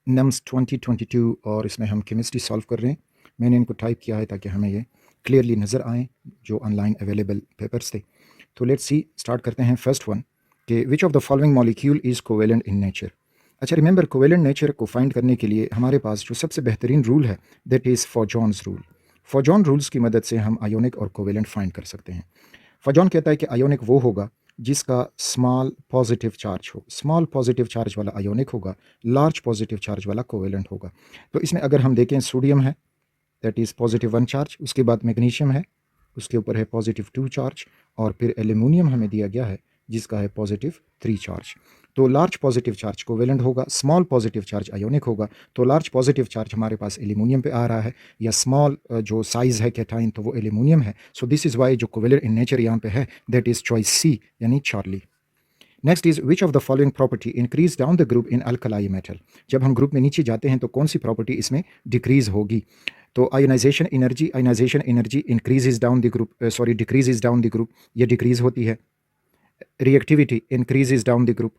Nums 2022 और इसमें हम केमिस्ट्री सॉल्व कर रहे हैं। मैंने इनको टाइप किया है ताकि हमें ये क्लियरली नज़र आए जो ऑनलाइन अवेलेबल पेपर्स थे। तो लेट्स सी, स्टार्ट करते हैं फर्स्ट वन कि which of the following molecule is covalent in nature. अच्छा, रिमेंबर कोवेलेंट नेचर को फाइंड करने के लिए हमारे पास जो सबसे बेहतरीन रूल है दैट इज़ फॉजॉन्स रूल। फॉजॉन रूल्स की मदद से हम आयोनिक और कोवेलेंट फाइंड कर सकते हैं। फॉजॉन कहता है कि आयोनिक वो होगा जिसका स्मॉल पॉजिटिव चार्ज हो। स्मॉल पॉजिटिव चार्ज वाला आयोनिक होगा, लार्ज पॉजिटिव चार्ज वाला कोवेलेंट होगा। तो इसमें अगर हम देखें, सोडियम है दैट इज़ +1 चार्ज, उसके बाद मैग्नीशियम है, उसके ऊपर है +2 चार्ज, और फिर एल्यूमिनियम हमें दिया गया है जिसका है +3 चार्ज। तो लार्ज पॉजिटिव चार्ज कोवेलेंट होगा, स्मॉल पॉजिटिव चार्ज आयोनिक होगा। तो लार्ज पॉजिटिव चार्ज हमारे पास एल्यूमिनियम पे आ रहा है, या स्मॉल जो साइज़ है कैटाइन तो वो एल्यूमिनियम है। सो दिस इज़ वाई जो कोवेलेंट इन नेचर यहाँ पे है दैट इज़ चॉइस सी यानी Charlie. Next is which of the following property increase down the group in alkali metal. जब हम ग्रुप में नीचे जाते हैं तो कौन सी प्रॉपर्टी इसमें डिक्रीज होगी? तो ionization energy increases down the group, sorry decreases down the group, ये डिक्रीज होती है। Reactivity increases down the group,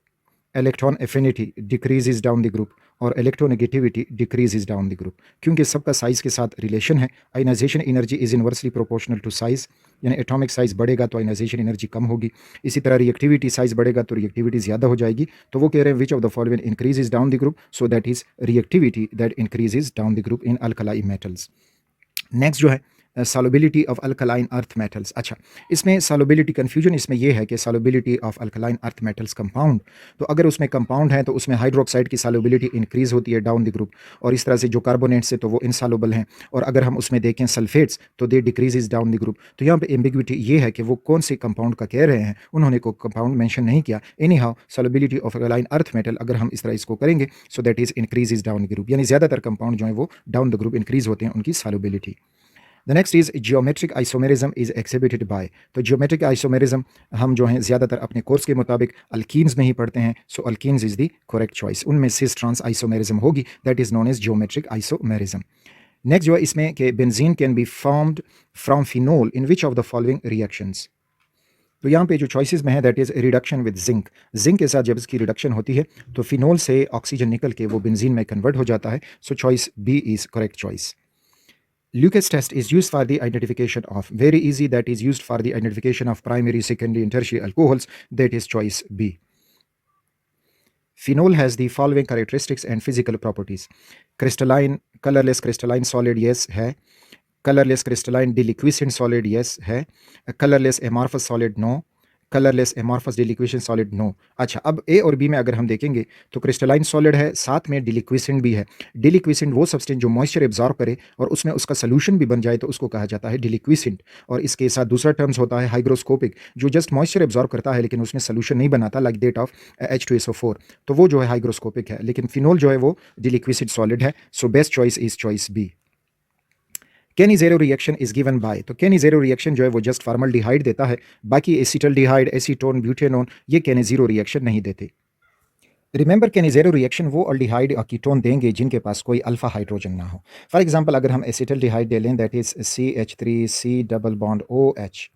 electron affinity decreases down the group, और electronegativity decreases down the group. क्योंकि सबका साइज़ के साथ रिलेशन है। Ionization energy is inversely proportional to size, यानी एटॉमिक साइज़ बढ़ेगा तो आयोनाइजेशन एनर्जी कम होगी। इसी तरह रिएक्टिविटी साइज़ बढ़ेगा तो रिएक्टिविटी ज़्यादा हो जाएगी। तो वो कह रहे हैं विच of the following increases down the group, so that is reactivity that increases down the group in alkali metals. Next जो है solubility of alkaline earth metals. अच्छा, इसमें सॉल्युबिलिटी कन्फ्यूजन इसमें यह है कि solubility of alkaline earth metals compound, तो अगर उसमें कंपाउंड है तो उसमें हाइड्रोक्साइड की सॉल्युबिलिटी इंक्रीज होती है डाउन द ग्रुप, और इस तरह से जो कार्बोनेट्स है तो वो इनसॉल्युबल हैं। और अगर हम उसमें देखें सल्फेट्स तो दे डिक्रीजेज डाउन द ग्रुप। तो यहाँ पे एम्बिग्विटी ये है कि वो कौन से कंपाउंड का कह रहे हैं, उन्होंने को कंपाउंड मेंशन नहीं किया। Any how solubility of alkaline earth metal अगर हम इस तरह इसको करेंगे so that is increases down the group, यानी ज़्यादातर कंपाउंड जो है वो डाउन द ग्रुप इंक्रीज होते हैं उनकी solubility. The next is geometric isomerism is exhibited by. तो जियोमेट्रिक आइसोमेरिज्म हम जो हैं ज़्यादातर अपने कोर्स के मुताबिक अल्कीन्स में ही पढ़ते हैं। So alkenes is the correct choice. उनमें सिस ट्रांस आइसोमेरिज्म होगी that is known as geometric isomerism. Next जो है इसमें कि benzene can be formed from phenol in which of the following reactions. तो यहाँ पे जो चॉइसेस में है that is reduction with zinc. Zinc के साथ जब इसकी रिडक्शन होती है तो फिनोल से ऑक्सीजन निकल के वो बेंजीन में कन्वर्ट हो जाता है। So choice b is correct choice. Lucas test is used for the identification of, very easy, that is used for the identification of primary, secondary and tertiary alcohols, that is choice B. Phenol has the following characteristics and physical properties. Crystalline, colorless crystalline solid, yes है. Colorless crystalline deliquescent solid, yes है. Colorless amorphous solid, no. Colorless amorphous deliquescent solid, no. अच्छा, अब ए और B में अगर हम देखेंगे तो क्रिस्टलाइन सॉलिड है, साथ में डिलिक्विसेंट भी है। डिलिक्विसेंट वो सब्सटेंस जो मॉइस्चर एब्जॉर्ब करे और उसमें उसका सोल्यूशन भी बन जाए तो उसको कहा जाता है डिलिक्विसेंट। और इसके साथ दूसरा टर्म्स होता है हाइग्रोस्कोपिक, जो जस्ट मॉइस्चर एब्जॉर्ब करता है लेकिन उसमें सोल्यूशन नहीं बनाता, लाइक दैट ऑफ H2SO4, तो वो जो है हाइग्रोस्कोपिक है। लेकिन फिनोल जो है वो डिलिक्विसेंट सॉलिड है। So best choice is choice b. Cannizzaro reaction is given by. तो केनी ज़ेरो रिएक्शन जो है वो जस्ट फॉर्मल्डिहाइड देता है, बाकी एसिटल्डिहाइड, एसीटोन, ब्यूटेनोन ये केनी ज़ीरो रिएक्शन नहीं देते। रिमेंबर केनी ज़ेरो रिएक्शन वो अल्डिहाइड और कीटोन देंगे जिनके पास कोई अल्फा हाइड्रोजन ना हो। फॉर एग्जांपल अगर हम एसिटल्डिहाइड दे लें that is CH3C double bond OH,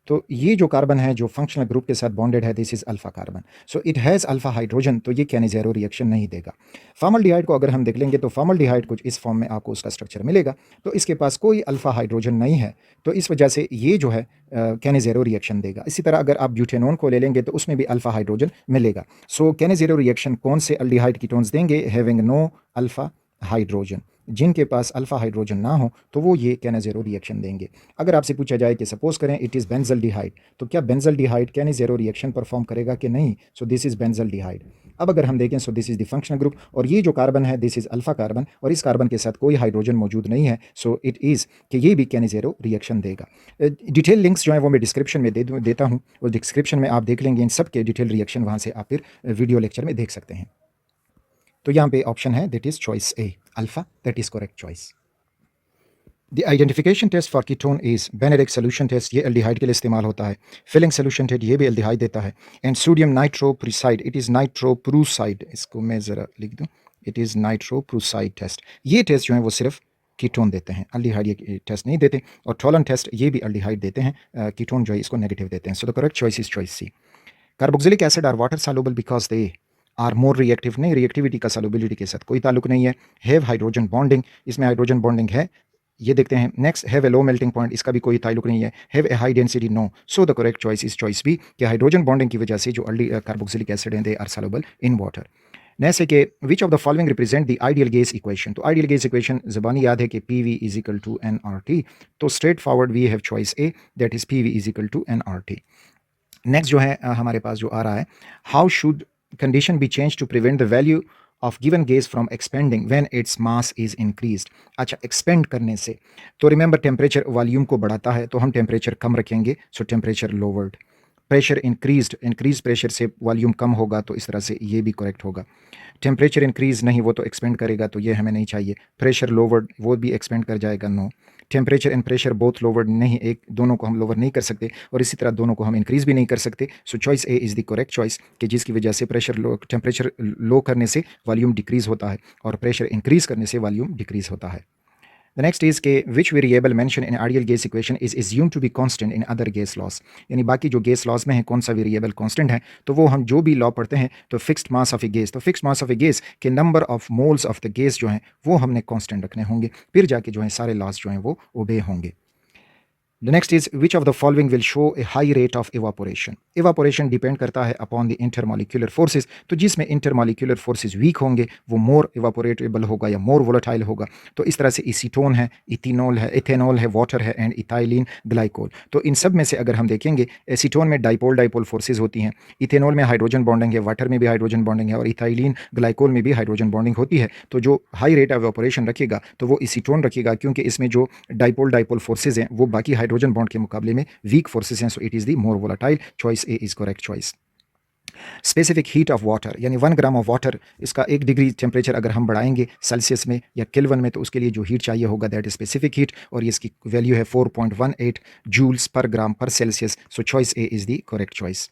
तो ये जो कार्बन है जो फंक्शनल ग्रुप के साथ बॉन्डेड है this is alpha carbon, so it has alpha hydrogen, तो ये केनी ज़ेरो रिएक्शन नहीं देगा। फॉर्मल्डिहाइड को अगर हम देख लेंगे तो फॉर्मल्डिहाइड कुछ इस फॉर्म में आपको उसका स्ट्रक्चर मिलेगा, तो इसके पास कोई अल्फा हाइड्रोजन नहीं है, तो इस वजह से ये जो है केनी ज़ेरो रिएक्शन देगा। इसी तरह अगर आप ब्यूटेनोन को ले लेंगे तो उसमें भी अल्फा हाइड्रोजन मिलेगा। सो केनी ज़ेरो रिएक्शन कौन से अल्डिहाइड कीटोन्स देंगे? Having no alpha hydrogen. जिनके पास अल्फा हाइड्रोजन ना हो तो वो ये केनी ज़ेरो रिएक्शन देंगे। अगर आपसे पूछा जाए कि सपोज करें इट इज़ बेंजल्डिहाइड, तो क्या बेंजल्डिहाइड केनी ज़ेरो रिएक्शन परफॉर्म करेगा कि नहीं? So this is benzaldehyde. अब अगर हम देखें so this is the functional group, और ये जो कार्बन है दिस इज़ अल्फा कार्बन, और इस कार्बन के साथ कोई हाइड्रोजन मौजूद नहीं है, सो इट इज़ कि ये भी केनी ज़ेरो रिएक्शन देगा। डिटेल लिंक्स जो है वो मैं डिस्क्रिप्शन में देता हूँ, और डिस्क्रिप्शन में आप देख लेंगे इन सब के डिटेल रिएक्शन, वहाँ से आप फिर वीडियो लेक्चर में देख सकते हैं। तो यहाँ पे ऑप्शन है that is choice a alpha, that is correct choice. The identification test for ketone is Benedict solution test, ये एल्डिहाइड के लिए इस्तेमाल होता है। फिलिंग सोल्यूशन टेस्ट ये भी एल्डिहाइड देता है। एंड सोडियम नाइट्रोप्रूसाइड, इट इज़ नाइट्रोप्रूसाइड, इसको मैं ज़रा लिख दूँ, इट इज़ नाइट्रोप्रूसाइड टेस्ट। ये टेस्ट जो है वो सिर्फ कीटोन देते हैं, अल्डिहाइड ये टेस्ट नहीं देते। और टोलन टेस्ट ये भी अल्डिहाइड देते हैं, कीटोन जो है इसको नेगेटिव देते हैं। So the correct choice is choice c. Carboxylic acid are water soluble because they are more reactive, नहीं, रिएक्टिविटी का सॉल्युबिलिटी के साथ कोई ताल्लुक नहीं है। हैव हाइड्रोजन बॉन्डिंग, इसमें हाइड्रोजन बॉन्डिंग है, ये देखते हैं। Next, have a low melting point, इसका भी कोई ताल्लुक नहीं है। Have a high density, no. So the correct choice is choice B, कि हाइड्रोजन बॉन्डिंग की वजह से जो अर्ली कार्बोक्सिलिक एसिड हैं they are soluble in water. Next है कि which of the following represent the ideal gas equation. तो ideal gas equation ज़बानी याद है कि P V is equal to n R T, तो straight forward we have choice A, that is P V is equal to n R T. Next जो है हमारे पास जो आ रहा है, how should condition be change to prevent the value of given gas from expanding when its mass is increased. अच्छा, expand करने से तो रिमेंबर टेम्परेचर वॉल्यूम को बढ़ाता है, तो हम टेम्परेचर कम रखेंगे, सो temperature lowered. Pressure increase pressure से वॉल्यूम कम होगा, तो इस तरह से ये भी करेक्ट होगा। टेम्परेचर इंक्रीज नहीं, वो तो एक्सपेंड करेगा, तो ये हमें नहीं चाहिए। प्रेशर लोवर्ड, वो भी एक्सपेंड कर जाएगा, no. Temperature and pressure both lowered, नहीं, एक दोनों को हम लोवर नहीं कर सकते और इसी तरह दोनों को हम इंक्रीज भी नहीं कर सकते। सो choice A is the correct choice, कि जिसकी वजह से टेम्परेचर लो करने से वॉल्यूम डिक्रीज होता है और प्रेशर इंक्रीज करने से वॉल्यूम डिक्रीज होता है। द नेक्स्ट इज के which variable mention in ideal gas equation is assumed to be constant in other gas laws. यानी बाकी जो गैस लॉस में है कौन सा वेरिएबल कांस्टेंट है, तो वो हम जो भी लॉ पढ़ते हैं तो fixed mass of a gas, तो fixed mass of a gas के number of moles of the gas जो हैं वो हमने कांस्टेंट रखने होंगे, फिर जाके जो है सारे लॉस जो हैं वो ओबे होंगे। The next is which of the following will show a high rate of evaporation. Evaporation depend करता है upon the intermolecular forces, तो जिसमें intermolecular forces वीक होंगे वो मोर evaporatable होगा या मोर volatile होगा। तो इस तरह से एसीटोन है, इथेनॉल है, वाटर है एंड इथाइलिन ग्लाइकोल। तो इन सब में से अगर हम देखेंगे, एसीटोन में डाइपोल फोर्सेज होती हैं, इथेनॉल में हाइड्रोजन बॉन्डिंग है, वाटर में भी हाइड्रोजन बॉन्डिंग है और इथाइलिन ग्लाइकोल में भी हाइड्रोजन बॉन्डिंग होती है। तो जो हाई रेट ऑफ evaporation रखेगा तो वो एसीटोन रखेगा, क्योंकि इसमें जो डाइपोल फोर्सेज हैं वो बाकी हाइड्रोजन बॉन्ड के मुकाबले में वीक फोर्सेस हैं, so it is the more volatile. Choice A is correct choice. Specific heat of water, यानी 1 ग्राम ऑफ वाटर, इसका 1 डिग्री टेम्परेचर अगर हम बढ़ाएंगे सेल्सियस में या केल्विन में, तो उसके लिए जो हीट चाहिए होगा दैट इज स्पेसिफिक हीट, और ये इसकी वैल्यू है 4.18 joules per gram per Celsius. So choice A is the correct choice.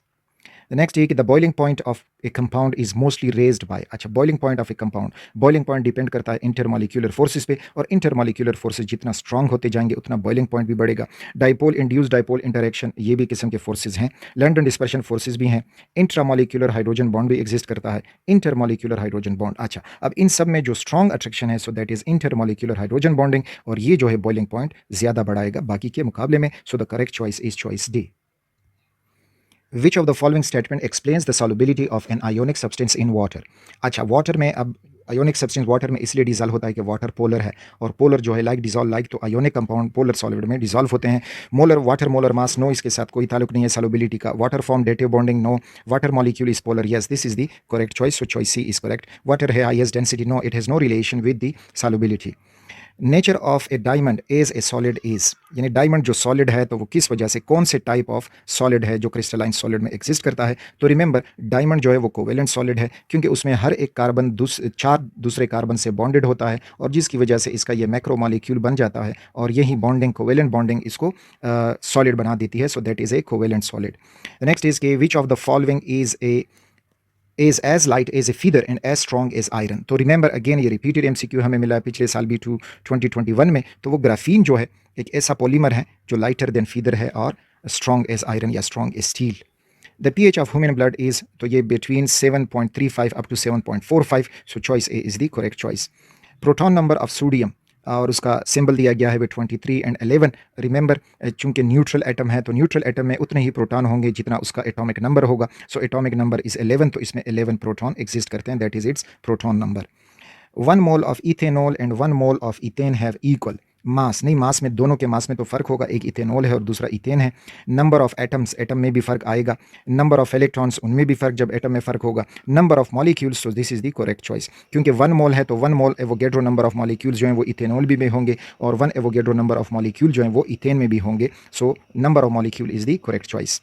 The next है कि the boiling point of a compound is mostly raised by. अच्छा, boiling point of a compound, boiling point depend करता है intermolecular forces पे, और intermolecular forces जितना strong होते जाएंगे उतना बॉइलिंग पॉइंट भी बढ़ेगा। डाइपोल इंड्यूस्ड डाइपोल इंटरेक्शन, ये भी किस्म के फोर्सेस हैं। लंडन डिस्पर्शन फोर्सेस भी हैं। इंट्रामॉलिक्यूलर हाइड्रोजन बॉन्ड भी एग्जिस्ट करता है, इंटरमॉलिक्यूलर हाइड्रोजन बॉन्ड। अच्छा, अब इन सब में जो स्ट्रांग अट्रैक्शन है, so that is intermolecular hydrogen bonding, और ये जो है बॉइलिंग पॉइंट ज्यादा बढ़ाएगा बाकी के मुकाबले में। सो the correct choice is choice D. Which of the following statement explains the solubility of an ionic substance in water? अच्छा, वाटर में अब आयोनिक सब्सटेंस वाटर में इसलिए डिजॉल्व होता है कि वाटर पोलर है, और पोलर जो है लाइक डिजॉल्व लाइक, तो आयोनिक कंपाउंड पोलर सॉलिड में डिजॉल्व होते हैं। Molar water molar mass, no, इसके साथ कोई ताल्लुक नहीं है सॉल्युबिलिटी का। Water form dative bonding, no. Water molecule is polar, yes, this is the correct choice, so choice C is correct. Water है highest density, no, it has no relation with the solubility. Nature of a diamond as a solid is, यानी diamond जो solid है तो वो किस वजह से, कौन से टाइप ऑफ सॉलिड है जो क्रिस्टलाइन सॉलिड में एग्जिस्ट करता है। तो रिमेंबर, डायमंड जो है वो कोवेलेंट सॉलिड है, क्योंकि उसमें हर एक कार्बन 4 दूसरे कार्बन से बॉन्डेड होता है, और जिसकी वजह से इसका ये मैक्रोमॉलिक्यूल बन जाता है, और यही बॉन्डिंग, कोवेलेंट बॉन्डिंग इसको सॉलिड बना देती है। So that is a covalent solid. Next is के which of the following is as light as a feather and as strong as iron। तो रिमेंबर अगेन, ये रिपीटेड एमसीक्यू हमें मिला पिछले साल भी 2021 में। तो वो ग्राफीन जो है एक ऐसा पॉलीमर है जो लाइटर देन फीदर है और स्ट्रॉन्ग एज आयरन या strong as steel. The pH of human blood is, तो ये between 7.35 up to 7.45। So choice A is the correct choice. Proton number of sodium, और उसका सिंबल दिया गया है 23 एंड 11। रिमेंबर, चूंकि न्यूट्रल एटम है तो न्यूट्रल एटम में उतने ही प्रोटॉन होंगे जितना उसका एटॉमिक नंबर होगा। सो एटॉमिक नंबर इज 11, तो इसमें 11 प्रोटॉन एग्जिस्ट करते हैं, that is it's proton number. 1 mole of ethanol and 1 mole of ethane have equal मास, नहीं, मास में दोनों के मास में तो फ़र्क होगा, एक इथेनॉल है और दूसरा इथेन है। नंबर ऑफ एटम्स, एटम में भी फ़र्क आएगा। नंबर ऑफ इलेक्ट्रॉन्स, उनमें भी फ़र्क जब एटम में फ़र्क होगा। नंबर ऑफ मॉलिक्यूल्स, तो this is the correct choice, क्योंकि 1 मोल है तो 1 मोल एवोगेड्रो नंबर ऑफ मॉलिक्यूल्स जो हैं वो इथेनॉल भी में होंगे, और 1 एवोगेड्रो नंबर ऑफ मॉलिक्यूल जो हैं वो इथेन में भी होंगे। So number of molecule is the correct choice.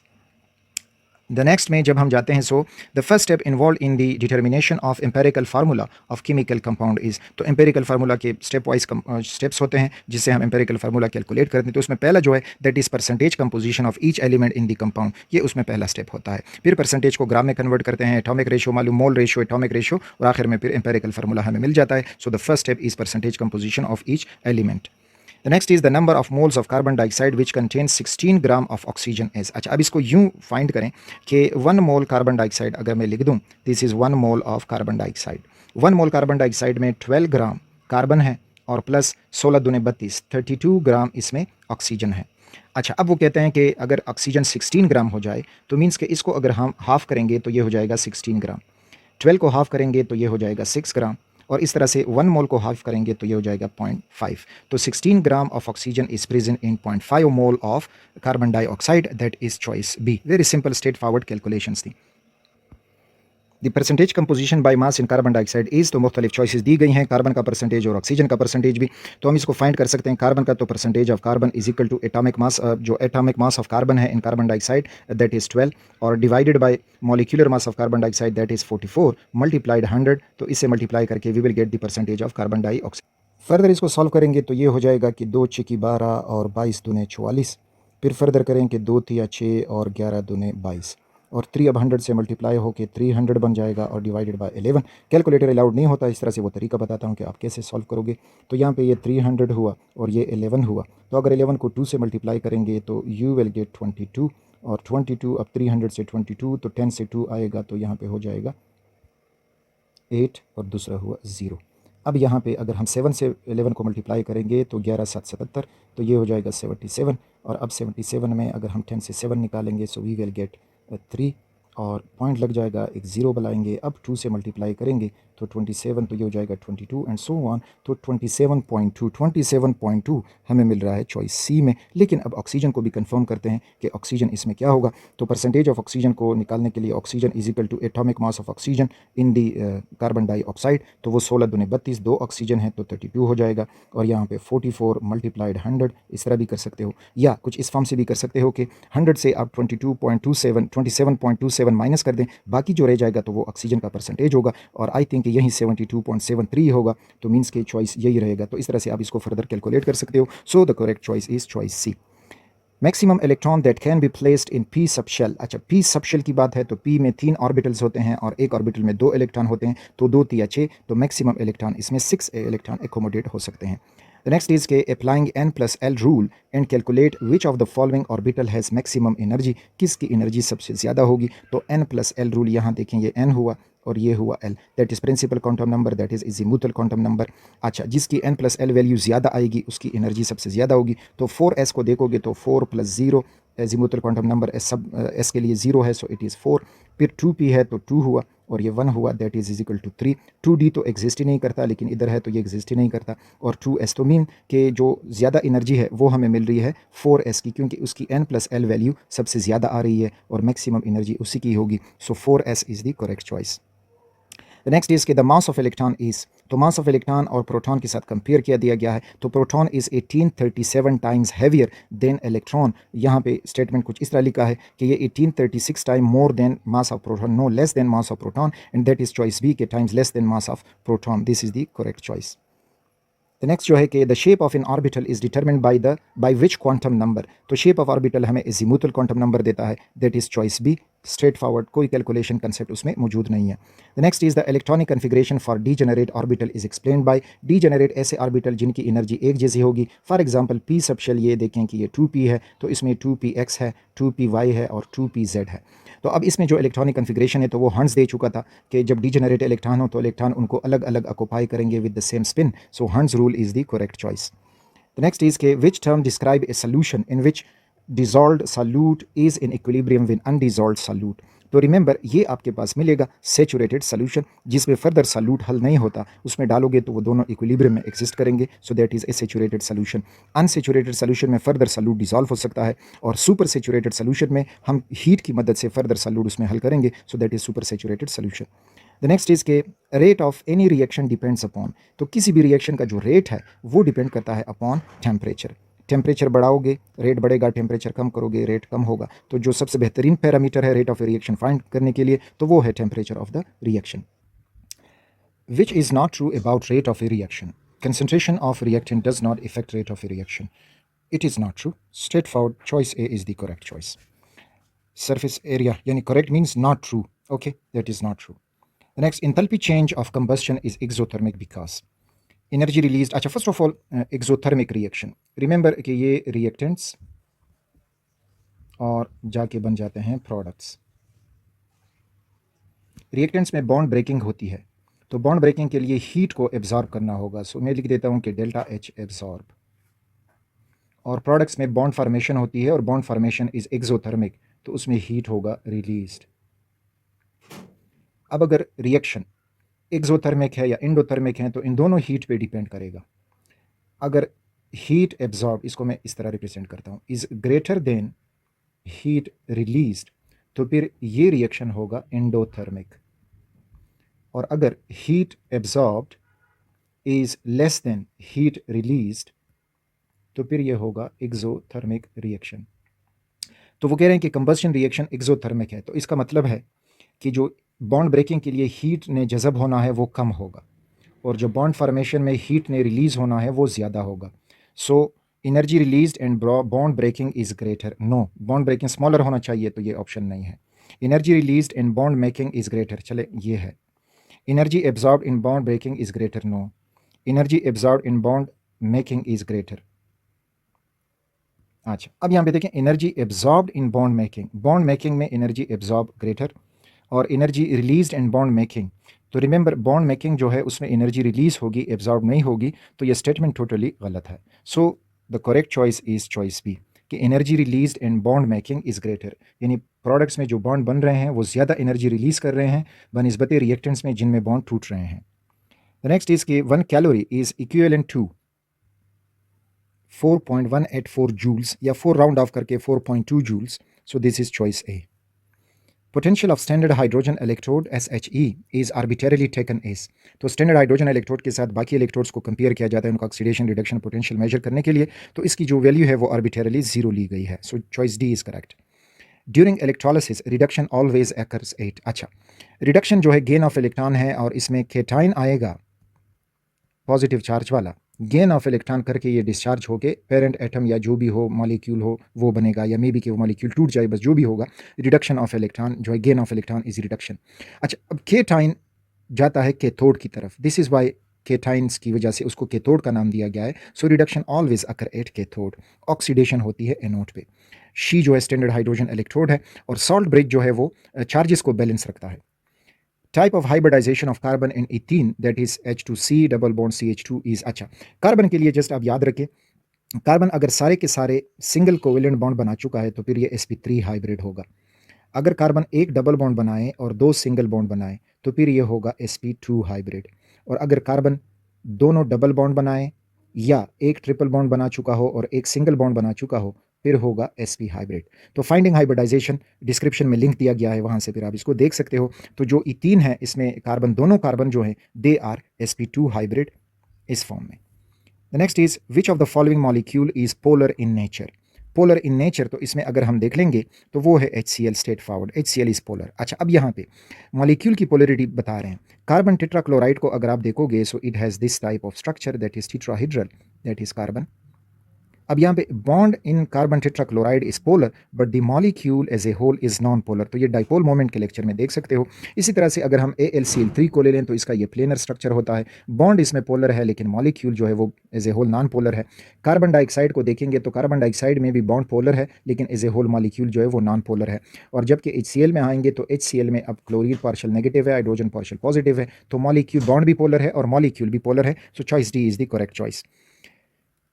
The next में जब हम जाते हैं, so the first step involve in the determination of empirical formula of chemical compound is. तो एम्पेरिकल फार्मूला के स्टेप वाइज स्टेप्स होते हैं जिससे हम एम्पेरिकल फार्मूला कैलकुलेट करते हैं। तो उसमें पहला जो है that is percentage composition of each element in the compound, ये उसमें पहला स्टेप होता है। फिर परसेंटेज को ग्राम में कन्वर्ट करते हैं, एटॉमिक रेशो मालूम, मोल रेशो, एटॉमिक रेशो, और आखिर में फिर एम्पेरिकल फार्मूला हमें मिल जाता है। So the first step is percentage composition of each element. The next is the number of moles of carbon dioxide which contain 16 gram of oxygen is. अच्छा, अब इसको यूं फाइंड करें कि 1 मोल कार्बन डाइऑक्साइड अगर मैं लिख दूं, this is 1 mole of carbon dioxide. 1 mole carbon dioxide में 12 ग्राम कार्बन है और प्लस 16 दूने 32, 32 ग्राम इसमें ऑक्सीजन है। अच्छा, अब वो कहते हैं कि अगर ऑक्सीजन 16 ग्राम हो जाए तो मीन्स कि इसको अगर हम हाफ़ करेंगे तो ये हो जाएगा 16 ग्राम, 12 को हाफ़ करेंगे तो ये हो जाएगा 6 ग्राम, और इस तरह से 1 मोल को हाफ करेंगे तो ये हो जाएगा 0.5। तो 16 gram of oxygen is present in 0.5 mole of carbon dioxide, that is choice B. Very simple straight forward calculations थी। The percentage composition by mass in carbon dioxide is, तो मुख्तलिफ चॉइसेस दी गई हैं, कार्बन का परसेंटेज और oxygen का percentage भी। तो हम इसको फाइंड कर सकते हैं। कार्बन का तो percentage of carbon is equal to atomic mass, जो एटॉमिक मास ऑफ कार्बन है in carbon dioxide that is 12, और divided by molecular mass of carbon dioxide that is 44 multiplied 100, तो इससे मल्टीप्लाई करके we will get the percentage of carbon dioxide. Further इसको solve करेंगे तो ये हो जाएगा कि 2 6 12 और 22 दूने 44। फिर फर्दर करें कि 2 3 6 और 11 दूने 22, और 3 अब 100 से मल्टीप्लाई होकर 300 बन जाएगा और डिवाइडेड बाय 11। कैलकुलेटर अलाउड नहीं होता, इस तरह से वो तरीका बताता हूँ कि आप कैसे सॉल्व करोगे। तो यहाँ पे ये 300 हुआ और ये 11 हुआ, तो अगर 11 को 2 से मल्टीप्लाई करेंगे तो यू विल गेट 22, और 22 अब 300 से 22, तो 10 से 2 आएगा तो यहाँ पे हो जाएगा 8 और दूसरा हुआ 0। अब यहाँ पे अगर हम 7 से 11 को मल्टीप्लाई करेंगे तो 11 7 77, तो ये हो जाएगा 77, और अब 77 में अगर हम 10 से 7 निकालेंगे सो वी विल गेट 3, और पॉइंट लग जाएगा, एक ज़ीरो बुलाएंगे। अब 2 से मल्टीप्लाई करेंगे तो 27, तो ये हो जाएगा 22 एंड सो ऑन। तो 27.2 हमें मिल रहा है चॉइस सी में। लेकिन अब ऑक्सीजन को भी कंफर्म करते हैं कि ऑक्सीजन इसमें क्या होगा। तो परसेंटेज ऑफ ऑक्सीजन को निकालने के लिए oxygen is equal to atomic mass of oxygen in the carbon dioxide, तो वो 16 दूने 32, 2 ऑक्सीजन है तो 32 हो जाएगा, और यहाँ पे 44 मल्टीप्लाइड 100, इस तरह भी कर सकते हो, या कुछ इस फॉर्म से भी कर सकते हो कि 100 से आप 27.27 माइनस कर दें, बाकी जो रह जाएगा तो वो ऑक्सीजन का परसेंटेज होगा, और आई थिंक यही 72.73 होगा, तो मीन्स के चॉइस यही रहेगा। तो इस तरह से आप इसको फर्दर कैलकुलेट कर सकते हो। So the correct choice is choice c. Maximum electron that can be placed in p subshell. अच्छा, पी सबशेल की बात है तो पी में 3 ऑर्बिटल्स होते हैं और एक ऑर्बिटल में 2 इलेक्ट्रॉन होते हैं, तो 2 3 6, तो मैक्सिमम इलेक्ट्रॉन इसमें 6 इलेक्ट्रॉन एकोमोडेट हो सकते हैं। The next is के applying n+l rule and calculate which of the following orbital has maximum energy, किसकी एनर्जी सबसे ज़्यादा होगी। तो n+l रूल यहाँ देखें, ये n हुआ और ये हुआ l, that is principal quantum number, that is azimuthal quantum number. अच्छा, जिसकी n+l वैल्यू ज़्यादा आएगी उसकी एनर्जी सबसे ज़्यादा होगी। तो 4s को देखोगे तो 4 + 0, एजीमुथल क्वांटम नंबर s के लिए 0 है, सो इट इज़ 4। फिर 2p है तो 2 हुआ, और ये 1 हुआ, that is equal to 3। 2d तो एग्जिस्ट ही नहीं करता, लेकिन इधर है तो ये एग्जिस्ट ही नहीं करता, और 2s, तो मीन कि जो ज़्यादा एनर्जी है वो हमें मिल रही है 4s की, क्योंकि उसकी n+l वैल्यू सबसे ज़्यादा आ रही है और मैक्सिमम एनर्जी उसी की होगी। So 4s is the correct choice. The next is के the mass of electron is, तो मास ऑफ इलेक्ट्रॉन और प्रोटॉन के साथ कंपेयर किया दिया गया है, तो proton is 1837 times heavier than electron. यहाँ पे स्टेटमेंट कुछ इस तरह लिखा है कि ये 1836 time more than mass of proton, no less than mass of proton, and that is choice B के times less than mass of proton, this is the correct choice. The next जो है कि the shape of an orbital is determined by which quantum number, तो shape of orbital हमें azimuthal quantum number देता है, that is choice B, straight forward, कोई calculation concept उसमें मौजूद नहीं है। The next is the electronic configuration for degenerate orbital is explain by, degenerate ऐसे ऑर्बिटल जिनकी एनर्जी एक जैसी होगी। फॉर एग्जांपल पी सबशेल, ये देखें कि ये 2p है तो इसमें 2px है, 2py है और 2pz है। तो अब इसमें जो इलेक्ट्रॉनिक कन्फिग्रेशन है तो वो हंस दे चुका था कि जब डीजेनरेट इलेक्ट्रॉन हो तो इलेक्ट्रॉन उनको अलग अलग ऑक्यूपाई करेंगे with the same spin, so Hund's rule is the correct choice. The next is के which term describe a solution in which dissolved solute is in equilibrium with undissolved solute। तो remember ये आपके पास मिलेगा saturated solution, जिसमें further solute हल नहीं होता, उसमें डालोगे तो वो दोनों इक्विलिब्रियम में एग्जिस्ट करेंगे, so that is a saturated solution. Unsaturated solution में फर्दर सॉल्यूट डिसॉल्व हो सकता है, और सुपर सेचुरेटेड सोल्यूशन में हम हीट की मदद से फर्दर सॉल्यूट उसमें हल करेंगे, so that is super saturated solution. The next is के rate of any reaction depends upon, तो किसी भी रिएक्शन का जो रेट है वो डिपेंड करता है अपॉन टेम्परेचर। टेम्परेचर बढ़ाओगे रेट बढ़ेगा, टेम्परेचर कम करोगे रेट कम होगा। तो जो सबसे बेहतरीन पैरामीटर है rate of a reaction find करने के लिए तो वो है temperature of the reaction. Which is not true about rate of a reaction, concentration of reactant does not effect rate of a reaction, it is not true, straight forward, choice A is the correct choice. Surface area यानी correct means not true, okay, that is not true. The next, enthalpy change of combustion is exothermic because, energy released, अच्छा first of all exothermic reaction, remember कि ये reactants और जाके बन जाते हैं products. Reactants में बॉन्ड ब्रेकिंग होती है, तो बॉन्ड ब्रेकिंग के लिए हीट को एब्जॉर्ब करना होगा, सो मैं लिख देता हूँ कि डेल्टा एच एब्जॉर्ब। और प्रोडक्ट्स में बॉन्ड फॉर्मेशन होती है और बॉन्ड फॉर्मेशन इज एक्सोथर्मिक, तो उसमें हीट होगा रिलीज्ड। अब अगर रिएक्शन एक्सोथर्मिक है या एंडोथर्मिक है तो इन दोनों हीट पे डिपेंड करेगा। अगर हीट एब्जॉर्ब, इसको मैं इस तरह रिप्रेजेंट करता हूँ, is greater than heat released, तो फिर ये रिएक्शन होगा एंडोथर्मिक। और अगर heat absorbed is less than heat released, तो फिर ये होगा एक्सोथर्मिक रिएक्शन। तो वो कह रहे हैं कि कंबस्शन रिएक्शन एक्सोथर्मिक है, तो इसका मतलब है कि जो बॉन्ड ब्रेकिंग के लिए हीट ने जज़ब होना है वो कम होगा, और जो बॉन्ड फॉर्मेशन में हीट ने रिलीज होना है वो ज़्यादा होगा। So energy released and bond breaking is greater, no, bond breaking smaller होना चाहिए, तो ये ऑप्शन नहीं है। Energy released and bond making is greater, चले ये है। Energy absorbed in bond breaking is greater, no. Energy absorbed in bond making is greater. अच्छा, अब यहाँ पे देखें, energy absorbed in bond making में एनर्जी एब्जॉर्ब ग्रेटर, और energy released and bond making, तो रिमेंबर बॉन्ड मेकिंग जो है उसमें एनर्जी रिलीज होगी, एब्जॉर्ब नहीं होगी, तो ये स्टेटमेंट टोटली गलत है। So the correct choice is choice B, कि energy released and bond making is greater, यानी प्रोडक्ट्स में जो बॉन्ड बन रहे हैं वो ज़्यादा एनर्जी रिलीज कर रहे हैं बनिस्बत रिएक्टेंट्स में जिनमें बॉन्ड टूट रहे हैं। द नेक्स्ट इज कि 1 calorie is equivalent to 4.184 joules, या 4 राउंड ऑफ करके 4.2 joules, so this is choice a. Potential of standard hydrogen electrode SHE is arbitrarily taken as, तो स्टैंडर्ड हाइड्रोजन इलेक्ट्रोड के साथ बाकी इलेक्ट्रोड्स को कंपेयर किया जाता है उनका ऑक्सीडेशन रिडक्शन पोटेंशियल मेजर करने के लिए, तो इसकी जो वैल्यू है वो आर्बिट्ररली 0 ली गई है, so choice D is correct. During electrolysis reduction always acres 8, अच्छा रिडक्शन जो है गेन ऑफ इलेक्ट्रॉन है और इसमें केटाइन आएगा पॉजिटिव चार्ज वाला, गेन ऑफ इलेक्ट्रॉन करके ये डिस्चार्ज होके पेरेंट एटम या जो भी हो मॉलिक्यूल हो वो बनेगा, या मे बी कि वो मॉलिक्यूल टूट जाए, बस जो भी होगा, रिडक्शन ऑफ इलेक्ट्रॉन जो है gain of electron is reduction. अच्छा, अब केटाइन जाता है कैथोड की तरफ, दिस इज वाई केटाइंस की वजह से उसको कैथोड का नाम दिया गया है। So reduction always occur at cathode, oxidation होती है एनोड पे। शी जो है स्टैंडर्ड हाइड्रोजन इलेक्ट्रोड है, और सॉल्ट ब्रेक जो है वो चार्जेस को बैलेंस रखता है। Type of hybridization of carbon in ethene that is H2C double bond CH2 is, अच्छा कार्बन के लिए जस्ट आप याद रखें, कार्बन अगर सारे के सारे सिंगल कोवेलेंट बॉन्ड बना चुका है तो फिर ये sp3 हाइब्रिड होगा। अगर कार्बन एक डबल बॉन्ड बनाए और 2 सिंगल बॉन्ड बनाए तो फिर ये होगा sp2 हाइब्रिड। और अगर कार्बन दोनों डबल बॉन्ड बनाए या एक ट्रिपल बॉन्ड बना चुका हो और एक सिंगल बॉन्ड बना चुका हो फिर होगा sp हाइब्रिड। तो फाइंडिंग हाइब्रिडाइजेशन डिस्क्रिप्शन में लिंक दिया गया है, वहाँ से फिर आप इसको देख सकते हो। तो जो इथीन है इसमें कार्बन, दोनों कार्बन जो हैं दे आर sp2 हाइब्रिड इस फॉर्म में। The next is which of the following molecule is polar in nature, polar in nature, तो इसमें अगर हम देख लेंगे तो वो है HCl, straight forward, HCl is polar. अच्छा, अब यहाँ पे मॉलिक्यूल की पोलरिटी बता रहे हैं। कार्बन टेट्राक्लोराइड को अगर आप देखोगे so it has this type of structure that is tetrahedral, that is carbon. अब यहाँ पे bond in carbon tetrachloride is polar but the molecule as a whole is non polar, तो ये डाइपोल मोमेंट के लेक्चर में देख सकते हो। इसी तरह से अगर हम AlCl3 को ले लें तो इसका ये प्लेनर स्ट्रक्चर होता है, बॉन्ड इसमें पोलर है लेकिन मॉलिक्यूल जो है वो as a whole non polar है। कार्बन डाइऑक्साइड को देखेंगे तो कार्बन डाइऑक्साइड में भी बॉन्ड पोलर है लेकिन एज ए होल मॉलिक्यूल जो है वो नॉन पोलर है। और जबकि HCl में आएंगे तो HCl में अब क्लोरीन पार्शियल नेगेटिव है, हाइड्रोजन पार्शियल पॉजिटिव है, तो मॉलिक्यूल बॉन्ड भी पोलर है और मॉलिक्यूल भी पोलर है। So choice D is the correct choice.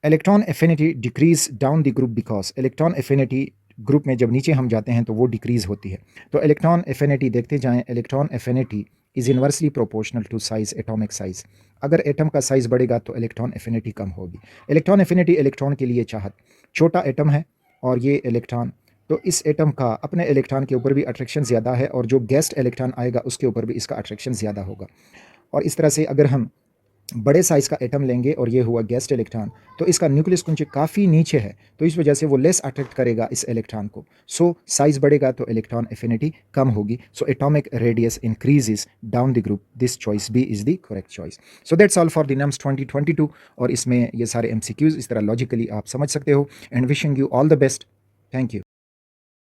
Electron affinity decrease down the group because, electron affinity group में जब नीचे हम जाते हैं तो वो डिक्रीज होती है। तो इलेक्ट्रॉन एफिनिटी देखते जाएं, electron affinity is inversely proportional to size, atomic size. अगर एटम का साइज बढ़ेगा तो इलेक्ट्रॉन एफिनिटी कम होगी। इलेक्ट्रॉन एफिनिटी इलेक्ट्रॉन के लिए चाहत, छोटा एटम है और ये इलेक्ट्रॉन, तो इस एटम का अपने इलेक्ट्रॉन के ऊपर भी अट्रैक्शन ज़्यादा है और जो गेस्ट इलेक्ट्रॉन आएगा उसके ऊपर भी इसका अट्रैक्शन ज़्यादा होगा। और इस तरह से अगर हम बड़े साइज़ का एटम लेंगे और ये हुआ गेस्ट इलेक्ट्रॉन, तो इसका न्यूक्लियस कुंज काफ़ी नीचे है तो इस वजह से वो लेस अट्रैक्ट करेगा इस इलेक्ट्रॉन को। सो साइज़ बढ़ेगा तो इलेक्ट्रॉन एफिनिटी कम होगी। So atomic radius increases down the group, this choice b is the correct choice. So that's all for the NUMS 2022। और इसमें ये सारे MCQs इस तरह लॉजिकली आप समझ सकते हो। And wishing you all the best. Thank you.